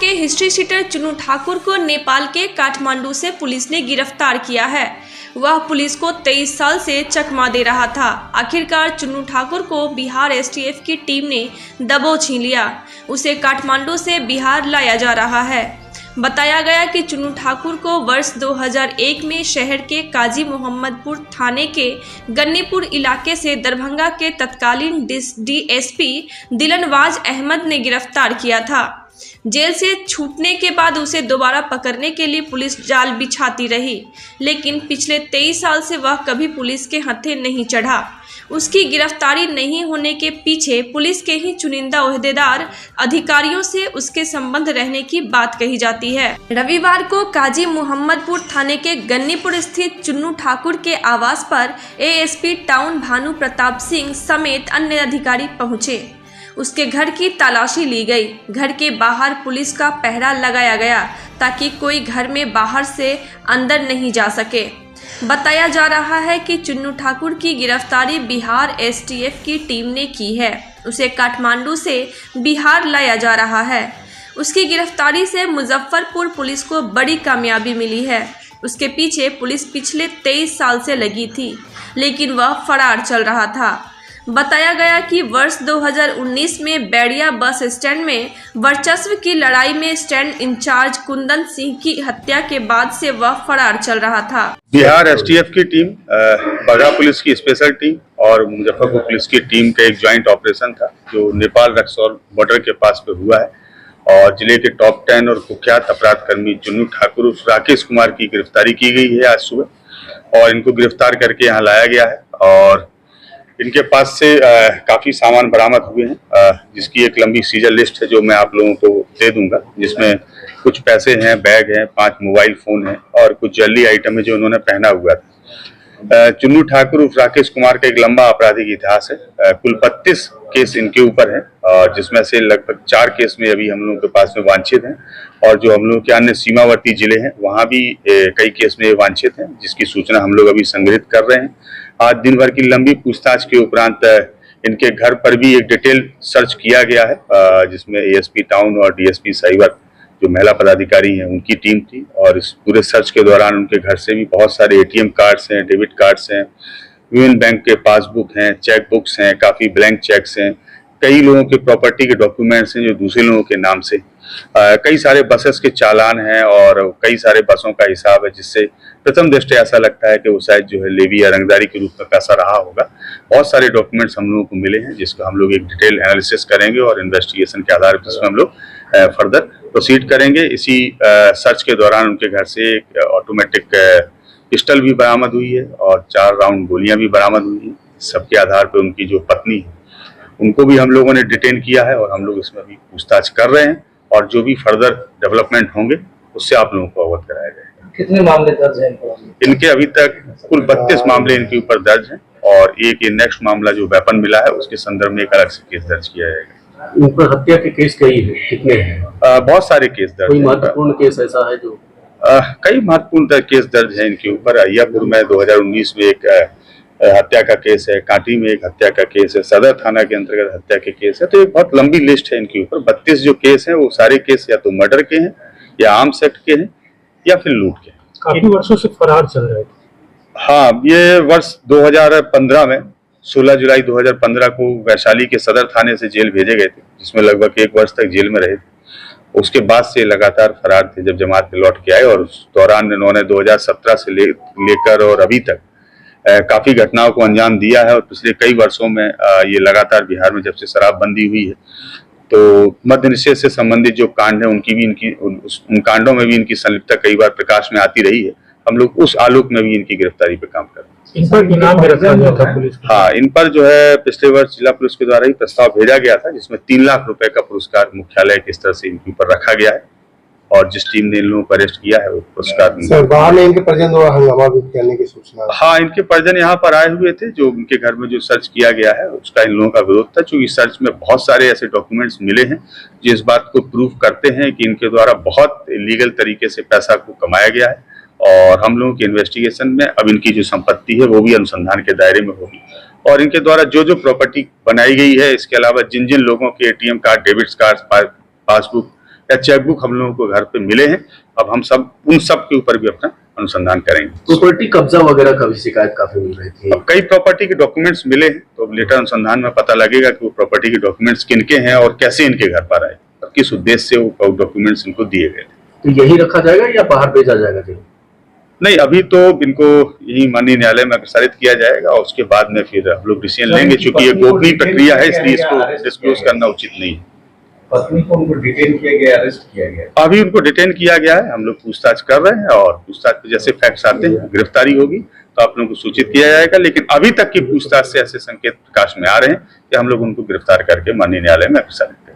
के history sheeter Chunnu Thakur को नेपाल के काठमांडू से पुलिस ने गिरफ्तार किया है। वह पुलिस को 23 साल से चकमा दे रहा था। आखिरकार चुन्नू ठाकुर को बिहार एसटीएफ की टीम ने दबोच ही लिया। उसे काठमांडू से बिहार लाया जा रहा है। बताया गया कि चुन्नू ठाकुर को वर्ष 2001 में शहर के काजी मोहम्मदपुर थाने के गन्नीपुर इलाके से दरभंगा के तत्कालीन डीएसपी दिलनवाज अहमद ने गिरफ्तार किया था। जेल से छूटने के बाद उसे दोबारा पकड़ने के लिए पुलिस जाल बिछाती रही, लेकिन पिछले 23 साल से वह कभी पुलिस के हत्थे नहीं चढ़ा। उसकी गिरफ्तारी नहीं होने के पीछे पुलिस के ही चुनिंदा ओहदेदार अधिकारियों से उसके संबंध रहने की बात कही जाती है। रविवार को काजी मोहम्मदपुर थाने के गन्नीपुर स्थित चुन्नू ठाकुर के आवास पर एएसपी टाउन भानु प्रताप सिंह समेत अन्य अधिकारी पहुंचे। उसके घर की तलाशी ली गई। घर के बाहर पुलिस का पहरा लगाया गया ताकि कोई घर में बाहर से अंदर नहीं जा सके। बताया जा रहा है कि चुन्नू ठाकुर की गिरफ्तारी बिहार एसटीएफ की टीम ने की है। उसे काठमांडू से बिहार लाया जा रहा है। उसकी गिरफ्तारी से मुजफ्फरपुर पुलिस को बड़ी कामयाबी मिली है। उसके पीछे पुलिस पिछले 23 साल से लगी थी, लेकिन वह फरार चल रहा था। बताया गया कि वर्ष 2019 में बैरिया बस स्टैंड में वर्चस्व की लड़ाई में स्टैंड इंचार्ज कुंदन सिंह की हत्या के बाद से वह फरार चल रहा था। बिहार एसटीएफ की टीम, बगहा पुलिस की स्पेशल टीम और मुजफ्फरपुर पुलिस की टीम का एक ज्वाइंट ऑपरेशन था जो नेपाल रक्सौल बॉर्डर के पास पे हुआ है और जिले के टॉप 10 और कुख्यात अपराध कर्मी चुन्नू ठाकुर उर्फ राकेश कुमार की गिरफ्तारी की गई है आज सुबह और इनको गिरफ्तार करके यहाँ लाया गया है और इनके पास से काफ़ी सामान बरामद हुए हैं, जिसकी एक लंबी सीजर लिस्ट है जो मैं आप लोगों को दे दूंगा, जिसमें कुछ पैसे हैं, बैग हैं, 5 मोबाइल फ़ोन हैं और कुछ ज्वेलरी आइटम है जो उन्होंने पहना हुआ था। चुन्नू ठाकुर उर्फ राकेश कुमार का एक लंबा आपराधिक इतिहास है। कुल 32 केस इनके ऊपर हैं और जिसमें से लगभग 4 केस में अभी हम लोगों के पास में वांछित हैं और जो हम लोगों के अन्य सीमावर्ती जिले हैं वहाँ भी कई केस में वांछित हैं, जिसकी सूचना हम लोग अभी संग्रहित कर रहे हैं। आज दिन भर की लंबी पूछताछ के उपरांत इनके घर पर भी एक डिटेल सर्च किया गया है, जिसमें एएसपी टाउन और डीएसपी साइबर जो महिला पदाधिकारी हैं उनकी टीम थी और इस पूरे सर्च के दौरान उनके घर से भी बहुत सारे एटीएम कार्ड्स हैं, डेबिट कार्ड्स हैं, यूनियन बैंक के पासबुक हैं, चेक बुक्स हैं, काफ़ी ब्लैंक चेक्स हैं, कई लोगों के प्रॉपर्टी के डॉक्यूमेंट्स हैं जो दूसरे लोगों के नाम से, कई सारे बसेस के चालान हैं और कई सारे बसों का हिसाब है, जिससे प्रथम दृष्टया ऐसा लगता है कि वो शायद जो है लेवी या रंगदारी के रूप में पैसा रहा होगा। बहुत सारे डॉक्यूमेंट्स हम लोगों को मिले हैं जिसको हम लोग एक डिटेल एनालिसिस करेंगे और इन्वेस्टिगेशन के आधार पर इसमें हम लोग फर्दर प्रोसीड करेंगे। इसी सर्च के दौरान उनके घर से एक ऑटोमेटिक पिस्टल भी बरामद हुई है और 4 राउंड गोलियां भी बरामद हुई हैं। सबके आधार पर उनकी जो पत्नी है उनको भी हम लोगों ने डिटेन किया है और हम लोग इसमें भी पूछताछ कर रहे हैं और जो भी फर्दर डेवलपमेंट होंगे उससे आप लोगों को अवगत कराया जाएगा। कितने मामले दर्ज हैं इनके? अभी तक कुल 32 मामले इनके ऊपर दर्ज हैं और एक ये नेक्स्ट मामला जो वेपन मिला है उसके संदर्भ में एक अलग से केस दर्ज किया जाएगा। इन पर हत्या के केस कितने हैं? बहुत सारे केस दर्ज हैं। महत्वपूर्ण केस ऐसा है जो कई महत्वपूर्ण केस दर्ज हैं इनके ऊपर। अय्यापुर में 2019 में एक हत्या का केस है, कांटी में एक हत्या का केस है, सदर थाना के अंतर्गत हत्या के केस है। तो एक बहुत लंबी लिस्ट है इनके ऊपर। 32 जो केस हैं वो सारे केस या तो मर्डर के हैं या आर्म्स एक्ट के हैं या फिर लूट के। काफी वर्षों से फरार चल रहे थे। हाँ, ये वर्ष 2015 में 16 जुलाई 2015 को वैशाली के सदर थाने से जेल भेजे गए थे, जिसमें लगभग 1 वर्ष तक जेल में रहे थे। उसके बाद से लगातार फरार थे जब जमात में लौट के आए और उस दौरान इन्होंने 2017 से लेकर और अभी तक काफी घटनाओं को अंजाम दिया है और पिछले कई वर्षों में ये लगातार बिहार में जब से शराबबंदी हुई है तो मद्य निषेध से संबंधित जो कांड है उनकी भी उन कांडों में भी इनकी संलिप्तता कई बार प्रकाश में आती रही है। हम लोग उस आलोक में भी इनकी गिरफ्तारी पे काम कर रहे हैं। इन पर इनाम भी रखा गया था पुलिस को। हाँ, इन पर जो है पिछले वर्ष जिला पुलिस के द्वारा ही प्रस्ताव भेजा गया था जिसमें 3 लाख रुपए का पुरस्कार मुख्यालय के स्तर से इनके ऊपर रखा गया है और जिस टीम ने इन लोगों को अरेस्ट किया है वो पुरस्कार बाहर में इनके परिजन द्वारा हंगामा भी करने की सूचना। हाँ, इनके परिजन यहाँ पर आए हुए थे। जो उनके घर में जो सर्च किया गया है उसका इन लोगों का विरोध था, क्योंकि सर्च में बहुत सारे ऐसे डॉक्यूमेंट्स मिले हैं जो इस बात को प्रूव करते हैं कि इनके द्वारा बहुत इलीगल तरीके से पैसा को कमाया गया है और हम लोगों की इन्वेस्टिगेशन में अब इनकी जो संपत्ति है वो भी अनुसंधान के दायरे में होगी और इनके द्वारा जो जो प्रॉपर्टी बनाई गई है, इसके अलावा जिन जिन लोगों के ATM card, debit card, passbook या चेकबुक हम लोगों को घर पे मिले हैं। अब हम सब उन सब के ऊपर भी अपना अनुसंधान करेंगे। प्रॉपर्टी कब्जा वगैरह का भी शिकायत काफी मिल रही थी। अब कई प्रॉपर्टी के डॉक्यूमेंट्स मिले हैं, तो अब लेटर अनुसंधान में पता लगेगा कि वो प्रॉपर्टी के डॉक्यूमेंट्स किनके हैं और कैसे इनके घर पर आए और किस उद्देश्य से वो डॉक्यूमेंट्स इनको दिए गए। तो यही रखा जाएगा या बाहर भेजा जाएगा जी? नहीं, अभी तो इनको यही माननीय न्यायालय में अग्रसारित किया जाएगा और उसके बाद में फिर हम लोग डिसीजन लेंगे। चूंकि ये गोपनीय प्रक्रिया है, इसलिए इसको डिस्क्लोज करना उचित नहीं है। पत्नी को उनको डिटेन किया गया, अरेस्ट किया गया। अभी उनको डिटेन किया गया है, हम लोग पूछताछ कर रहे हैं और पूछताछ पे जैसे फैक्ट्स आते हैं, गिरफ्तारी होगी तो आप लोगों को सूचित किया जाएगा। लेकिन अभी तक की पूछताछ से ऐसे संकेत प्रकाश में आ रहे हैं कि हम लोग उनको गिरफ्तार करके माननीय न्यायालय में अग्रसारित करेंगे।